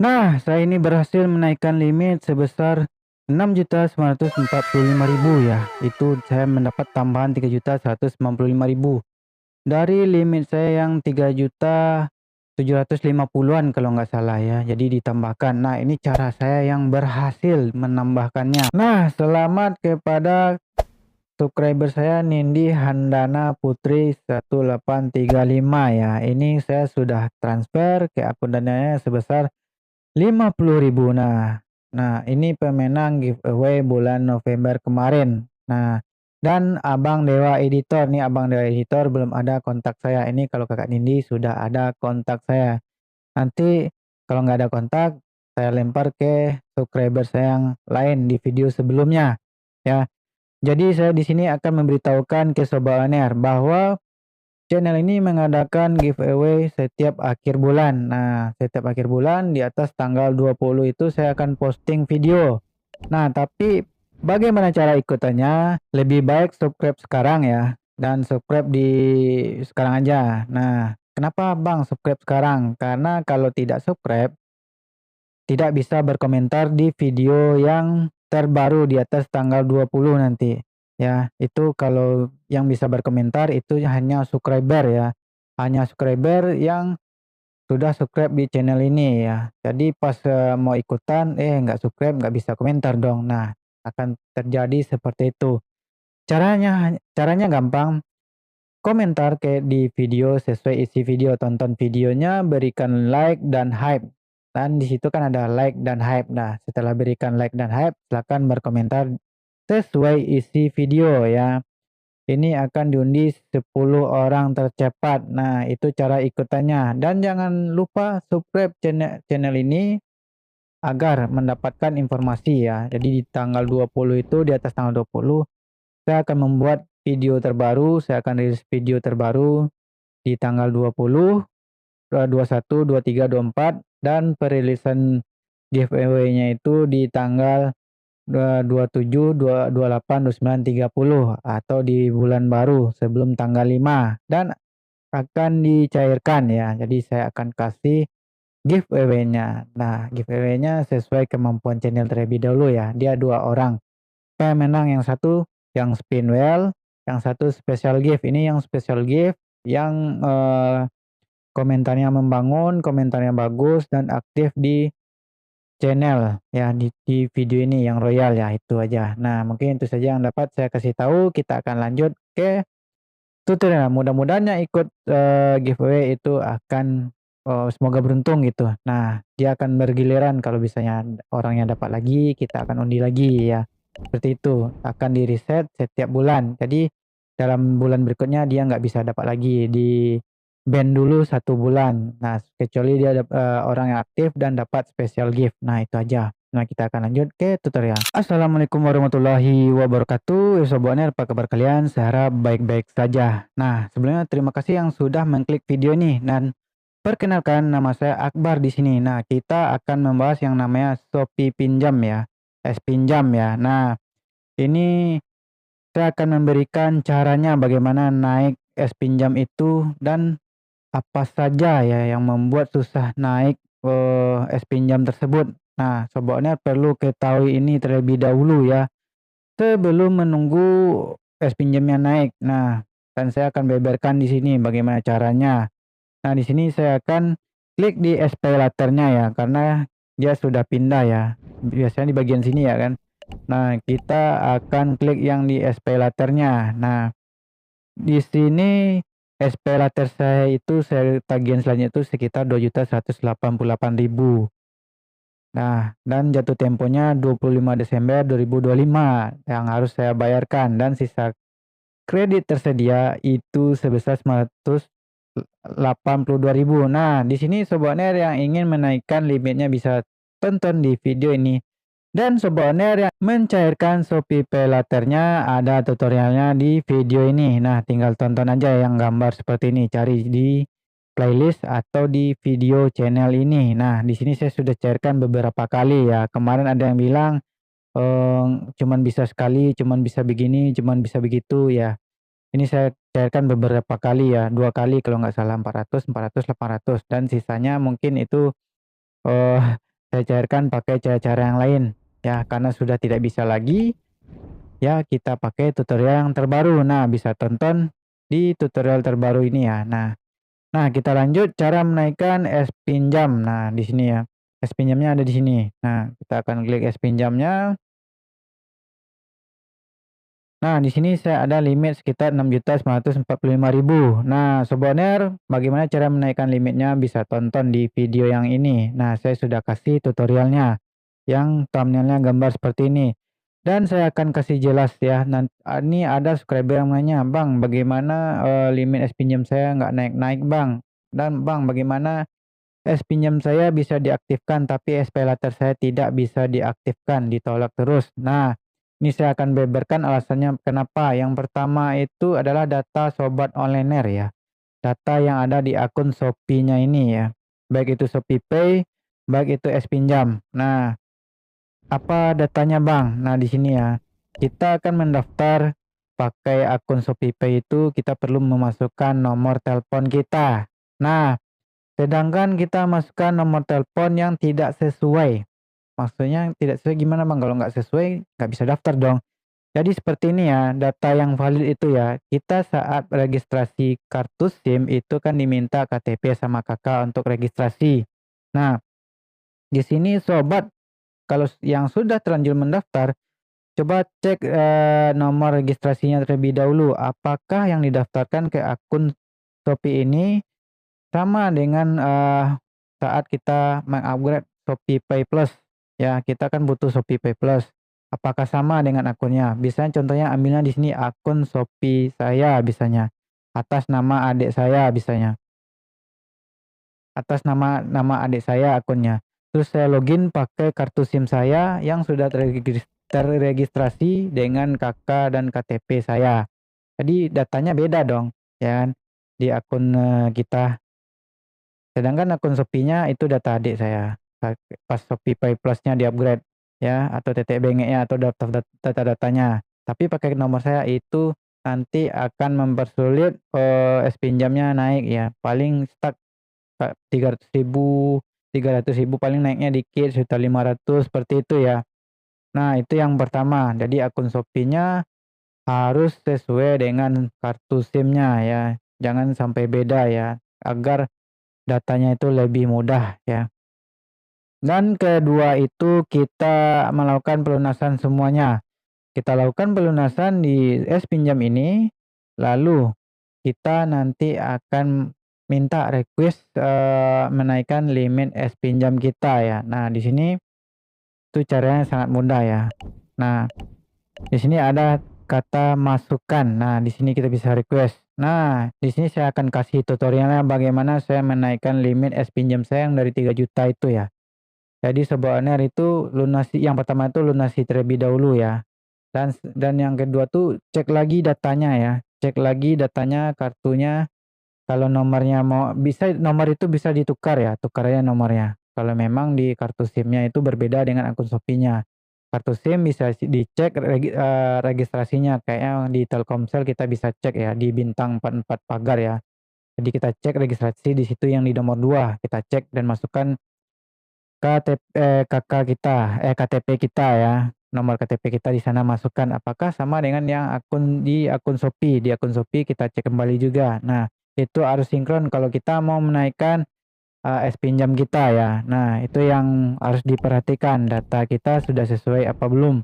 Nah, saya ini berhasil menaikkan limit sebesar 6.945.000 ya. Itu saya mendapat tambahan 3.195.000 dari limit saya yang 3.750.000-an kalau nggak salah ya. Jadi ditambahkan. Nah, ini cara saya yang berhasil menambahkannya. Nah, selamat kepada subscriber saya Nindi Handana Putri 1835 ya. Ini saya sudah transfer ke akun dananya sebesar 50.000. Nah, ini pemenang giveaway bulan November kemarin. Nah, dan Abang Dewa Editor nih, Abang Dewa Editor belum ada kontak saya. Ini kalau Kakak Nindi sudah ada kontak saya. Nanti kalau nggak ada kontak, saya lempar ke subscriber saya yang lain di video sebelumnya. Ya, jadi saya di sini akan memberitahukan ke Sobat Oner bahwa channel ini mengadakan giveaway setiap akhir bulan. Nah, setiap akhir bulan di atas tanggal 20 itu saya akan posting video. Nah, tapi bagaimana cara ikutannya? Lebih baik subscribe sekarang ya. Dan subscribe di sekarang aja. Nah, kenapa Bang subscribe sekarang? Karena kalau tidak subscribe, tidak bisa berkomentar di video yang terbaru di atas tanggal 20 nanti. Ya, itu kalau yang bisa berkomentar itu hanya subscriber ya. Hanya subscriber yang sudah subscribe di channel ini ya. Jadi pas mau ikutan nggak subscribe nggak bisa komentar dong. Nah, akan terjadi seperti itu. Caranya caranya gampang. Komentar ke di video sesuai isi video, tonton videonya, berikan like dan hype. Dan di situ kan ada like dan hype. Nah, setelah berikan like dan hype, silakan berkomentar sesuai isi video ya. Ini akan diundi 10 orang tercepat. Nah, itu cara ikutannya. Dan jangan lupa subscribe channel ini agar mendapatkan informasi ya. Jadi di tanggal 20 itu, di atas tanggal 20, saya akan membuat video terbaru, saya akan rilis video terbaru di tanggal 20, 21, 23, 24 dan perilisan giveaway-nya itu di tanggal 27, 28, 29, 30 atau di bulan baru sebelum tanggal 5 dan akan dicairkan ya. Jadi saya akan kasih giveaway-nya. Nah, giveaway-nya sesuai kemampuan channel terlebih dahulu ya. Dia 2 orang. Pemenang yang satu yang spin wheel, yang satu special gift. Ini yang special gift yang komentarnya membangun, komentarnya bagus dan aktif di channel ya di video ini yang royal ya itu aja. Nah, mungkin itu saja yang dapat saya kasih tahu. Kita akan lanjut ke tutorial. Mudah-mudahan yang ikut giveaway itu akan semoga beruntung gitu. Nah, dia akan bergiliran kalau misalnya orang yang dapat lagi, kita akan undi lagi ya. Seperti itu, akan di-reset setiap bulan. Jadi dalam bulan berikutnya dia nggak bisa dapat lagi, di-ban dulu 1 bulan. Nah, kecuali dia orang yang aktif dan dapat special gift. Nah, itu aja. Nah, kita akan lanjut ke tutorial. Assalamualaikum warahmatullahi wabarakatuh. Sobat Oner, apa kabar kalian? Saya harap baik-baik saja. Nah, sebelumnya terima kasih yang sudah mengklik video ini dan perkenalkan nama saya Akbar di sini. Nah, kita akan membahas yang namanya Shopee Pinjam ya. Pinjam ya. Nah, ini saya akan memberikan caranya bagaimana naik pinjam itu dan apa saja ya yang membuat susah naik pinjam tersebut. Nah, sobatnya perlu ketahui ini terlebih dahulu ya sebelum menunggu pinjamnya naik. Nah, dan saya akan beberkan di sini bagaimana caranya. Nah, di sini saya akan klik di paylater-nya ya karena dia sudah pindah ya. Biasanya di bagian sini ya kan. Nah, kita akan klik yang di paylater-nya. Nah, di sini paylater saya itu saya tagihan selanjutnya itu sekitar 2.188.000. Nah, dan jatuh temponya 25 Desember 2025 yang harus saya bayarkan dan sisa kredit tersedia itu sebesar 982.000. Nah, di sini Sobat Oner yang ingin menaikkan limitnya bisa tonton di video ini. Dan Sobat Oner yang mencairkan Shopee Paylater-nya ada tutorialnya di video ini. Nah, tinggal tonton aja yang gambar seperti ini, cari di playlist atau di video channel ini. Nah, di sini saya sudah cairkan beberapa kali ya. Kemarin ada yang bilang cuman bisa sekali, cuman bisa begini, cuman bisa begitu ya. Ini saya cairkan beberapa kali ya, 2 kali kalau nggak salah 400, 400, 800 dan sisanya mungkin itu, eee, saya cairkan pakai cara-cara yang lain ya, karena sudah tidak bisa lagi ya, kita pakai tutorial yang terbaru. Nah, bisa tonton di tutorial terbaru ini ya. Nah, kita lanjut cara menaikkan es pinjam. Nah, di sini ya. Es pinjamnya ada di sini. Nah, kita akan klik es pinjamnya. Nah, di sini saya ada limit sekitar 6.945.000. Nah, Sobat Owner, bagaimana cara menaikkan limitnya bisa tonton di video yang ini. Nah, saya sudah kasih tutorialnya yang thumbnailnya gambar seperti ini. Dan saya akan kasih jelas ya. Nanti ini ada subscriber yang nanya, "Bang, bagaimana limit es pinjam saya nggak naik-naik, Bang? Dan Bang, bagaimana es pinjam saya bisa diaktifkan tapi SP Later saya tidak bisa diaktifkan, ditolak terus?" Nah, ini saya akan beberkan alasannya kenapa. Yang pertama itu adalah data sobat onliner ya. Data yang ada di akun Shopee-nya ini ya. Baik itu ShopeePay, baik itu es pinjam. Nah, apa datanya, Bang? Nah, di sini ya. Kita akan mendaftar pakai akun ShopeePay itu kita perlu memasukkan nomor telepon kita. Nah, sedangkan kita masukkan nomor telepon yang tidak sesuai. Maksudnya tidak sesuai gimana, Bang? Kalau nggak sesuai nggak bisa daftar dong. Jadi seperti ini ya, data yang valid itu ya, kita saat registrasi kartu SIM itu kan diminta KTP sama kakak untuk registrasi. Nah, di sini sobat, kalau yang sudah terlanjur mendaftar, coba cek nomor registrasinya terlebih dahulu. Apakah yang didaftarkan ke akun Shopee ini sama dengan saat kita mengupgrade ShopeePay Plus ya, kita kan butuh ShopeePay Plus. Apakah sama dengan akunnya? Biasanya contohnya ambilnya di sini akun Shopee saya bisanya, atas nama adik saya bisanya, atas nama adik saya akunnya. Terus saya login pakai kartu SIM saya yang sudah terregistrasi dengan KK dan KTP saya. Jadi datanya beda dong, ya kan, di akun kita. Sedangkan akun Shopee-nya itu data adik saya, pas ShopeePay Plus-nya di-upgrade ya, atau tetek bengeknya atau daftar data-datanya. Tapi pakai nomor saya itu nanti akan mempersulit es pinjamnya naik ya, paling stuck 300.000, 300.000 paling naiknya dikit, 1.500.000 seperti itu ya. Nah, itu yang pertama. Jadi akun Shopee-nya harus sesuai dengan kartu SIM-nya ya, jangan sampai beda ya, agar datanya itu lebih mudah ya. Dan kedua itu kita melakukan pelunasan semuanya. Kita lakukan pelunasan di es pinjam ini, lalu kita nanti akan minta request menaikkan limit es pinjam kita ya. Nah, di sini itu caranya sangat mudah ya. Nah, di sini ada kata masukkan. Nah, di sini kita bisa request. Nah, di sini saya akan kasih tutorialnya bagaimana saya menaikkan limit es pinjam saya yang dari 3 juta itu ya. Jadi sebenarnya itu lunasi, yang pertama itu lunasi terlebih dahulu ya. Dan yang kedua tuh cek lagi datanya ya. Cek lagi datanya kartunya, kalau nomornya mau bisa, nomor itu bisa ditukar ya, tukar aja nomornya. Kalau memang di kartu SIM-nya itu berbeda dengan akun Shopee-nya. Kartu SIM bisa dicek registrasinya, kayaknya di Telkomsel kita bisa cek ya di bintang 44 pagar ya. Jadi kita cek registrasi di situ yang di nomor 2, kita cek dan masukkan KTP kita ya, nomor KTP kita di sana masukkan apakah sama dengan yang di akun Shopee. Di akun Shopee kita cek kembali juga. Nah, itu harus sinkron kalau kita mau menaikkan es pinjam kita ya. Nah, itu yang harus diperhatikan, data kita sudah sesuai apa belum.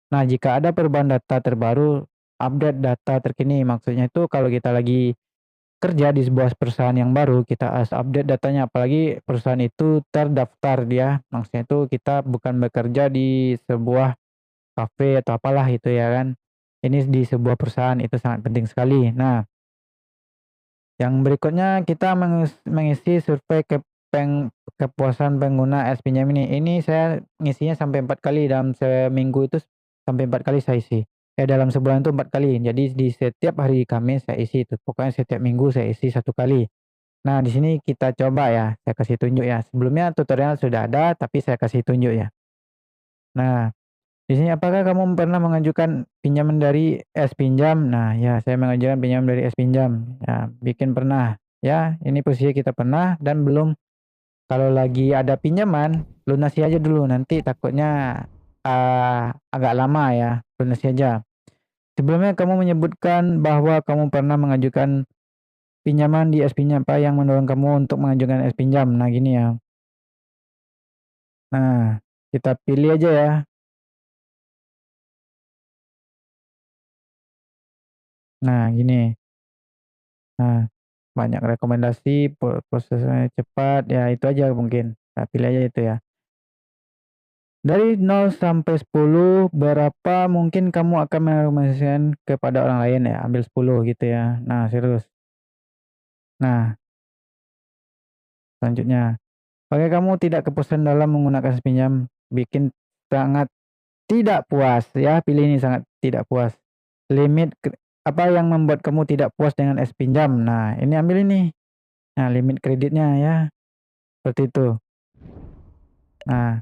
Nah, jika ada perubahan data terbaru, update data terkini, maksudnya itu kalau kita lagi kerja di sebuah perusahaan yang baru, kita harus update datanya, apalagi perusahaan itu terdaftar dia, maksudnya itu kita bukan bekerja di sebuah kafe atau apalah itu ya kan. Ini di sebuah perusahaan, itu sangat penting sekali. Nah, yang berikutnya kita mengisi survei kepuasan pengguna es pinjam ini. Ini saya ngisinya sampai 4 kali dalam seminggu itu, sampai 4 kali saya isi. Dalam sebulan itu 4 kali. Jadi di setiap hari Kamis saya isi itu. Pokoknya setiap minggu saya isi 1 kali. Nah, di sini kita coba ya, saya kasih tunjuk ya. Sebelumnya tutorial sudah ada, tapi saya kasih tunjuk ya. Nah, di sini apakah kamu pernah mengajukan pinjaman dari es pinjam? Nah, ya saya mengajukan pinjaman dari es pinjam. Ya, bikin pernah. Ya, ini posisi kita pernah dan belum. kalau lagi ada pinjaman, lunasi aja dulu, nanti takutnya, agak lama ya, lunasi aja. Sebelumnya kamu menyebutkan bahwa kamu pernah mengajukan pinjaman di S-Pinjam, apa yang mendorong kamu untuk mengajukan S-Pinjam? Nah gini ya, nah kita pilih aja ya. Nah gini, nah banyak rekomendasi, prosesnya cepat, ya itu aja mungkin, nah pilih aja itu ya. Dari 0 sampai 10, berapa mungkin kamu akan merekomendasikan kepada orang lain ya? Ambil 10 gitu ya. Nah, serius. Nah, selanjutnya, apakah kamu tidak kepuasan dalam menggunakan pinjam? Bikin sangat tidak puas ya, pilih ini sangat tidak puas. Limit apa yang membuat kamu tidak puas dengan es pinjam? Nah, ini ambil ini. Nah, limit kreditnya ya, seperti itu. Nah,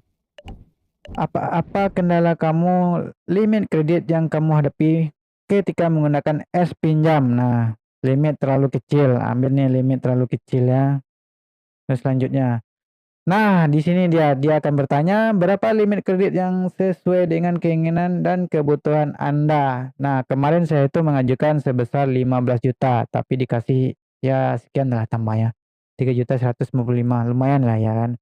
apa kendala kamu limit kredit yang kamu hadapi ketika menggunakan es pinjam? Nah, limit terlalu kecil, ambil nih limit terlalu kecil ya. Terus selanjutnya. Nah, di sini dia akan bertanya berapa limit kredit yang sesuai dengan keinginan dan kebutuhan Anda. Nah, kemarin saya itu mengajukan sebesar 15 juta, tapi dikasih ya sekian lah tambahnya. 3.155, lumayan lah ya kan.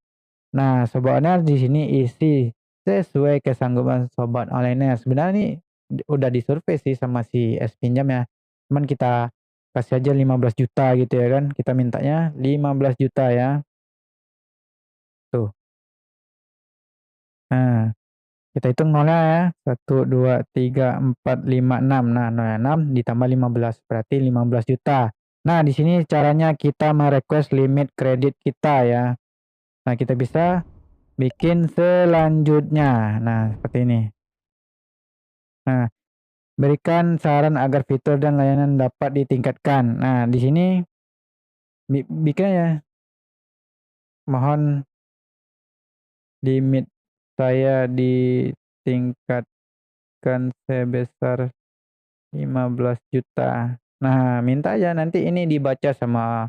Nah, sobat owner di sini isi sesuai kesanggupan sobat online. Sebenarnya nih udah disurvei sih sama si S pinjam ya. Cuman kita kasih aja 15 juta gitu ya kan. Kita mintanya 15 juta ya. Tuh. Nah, kita hitung nolnya ya. 1, 2, 3, 4, 5, 6. Nah, nolnya 6 ditambah 15 berarti 15 juta. Nah, di sini caranya kita merequest limit kredit kita ya. Nah, kita bisa bikin selanjutnya. Nah, seperti ini. Nah, berikan saran agar fitur dan layanan dapat ditingkatkan. Nah, di sini bikin ya, mohon limit saya ditingkatkan sebesar 15 juta. Nah, minta aja nanti ini dibaca sama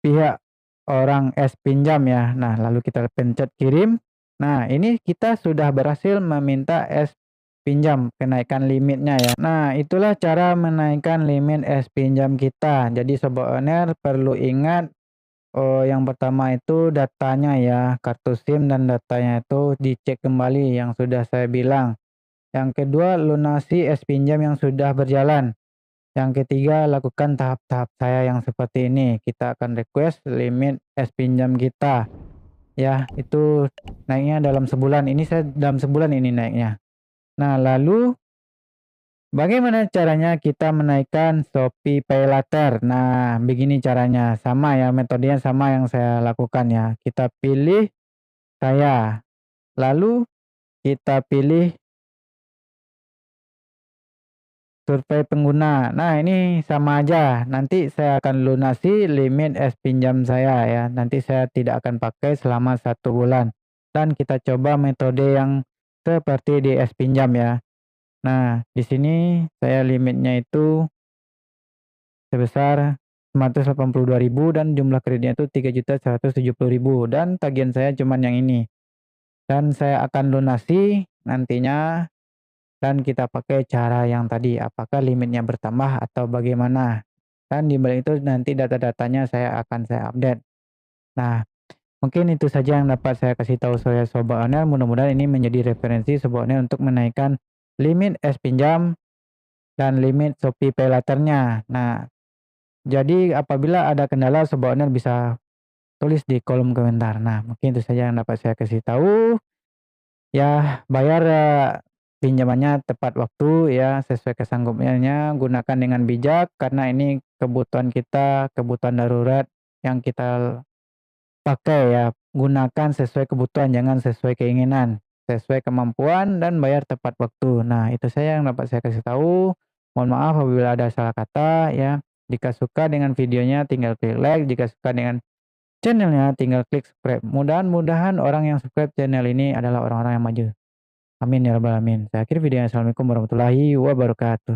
pihak orang es pinjam ya. Nah, lalu kita pencet kirim. Nah, ini kita sudah berhasil meminta es pinjam kenaikan limitnya ya. Nah, itulah cara menaikkan limit es pinjam kita. Jadi sobat owner perlu ingat, yang pertama itu datanya ya, kartu SIM dan datanya itu dicek kembali yang sudah saya bilang. Yang kedua, lunasi es pinjam yang sudah berjalan. Yang ketiga, lakukan tahap-tahap saya yang seperti ini. Kita akan request limit es pinjam kita. Ya, itu naiknya dalam sebulan. Ini saya dalam sebulan ini naiknya. Nah, lalu bagaimana caranya kita menaikkan Shopee PayLater? Nah, begini caranya. Sama ya, metodenya sama yang saya lakukan ya. Kita pilih saya. Lalu kita pilih survei pengguna. Nah, ini sama aja. Nanti saya akan lunasi limit es pinjam saya ya. Nanti saya tidak akan pakai selama 1 bulan. Dan kita coba metode yang seperti di es pinjam ya. Nah, di sini saya limitnya itu sebesar 982.000 dan jumlah kreditnya itu 3.170.000 dan tagihan saya cuman yang ini. Dan saya akan lunasi nantinya dan kita pakai cara yang tadi, apakah limitnya bertambah atau bagaimana. Dan di balik itu nanti data-datanya saya update. Nah, mungkin itu saja yang dapat saya kasih tahu sobat owner. Mudah-mudahan ini menjadi referensi sobat owner untuk menaikkan limit es pinjam dan limit Shopee PayLater-nya. Nah, jadi apabila ada kendala sobat owner bisa tulis di kolom komentar. Nah, mungkin itu saja yang dapat saya kasih tahu. Ya, bayar, pinjamannya tepat waktu ya, sesuai kesanggupannya, gunakan dengan bijak karena ini kebutuhan kita, kebutuhan darurat yang kita pakai ya. Gunakan sesuai kebutuhan, jangan sesuai keinginan, sesuai kemampuan dan bayar tepat waktu. Nah, itu saya yang dapat saya kasih tahu. Mohon maaf apabila ada salah kata ya. Jika suka dengan videonya tinggal klik like, jika suka dengan channelnya tinggal klik subscribe. Mudah-mudahan orang yang subscribe channel ini adalah orang-orang yang maju. Amin ya rabbal alamin. Saya akhiri videonya. Assalamualaikum warahmatullahi wabarakatuh.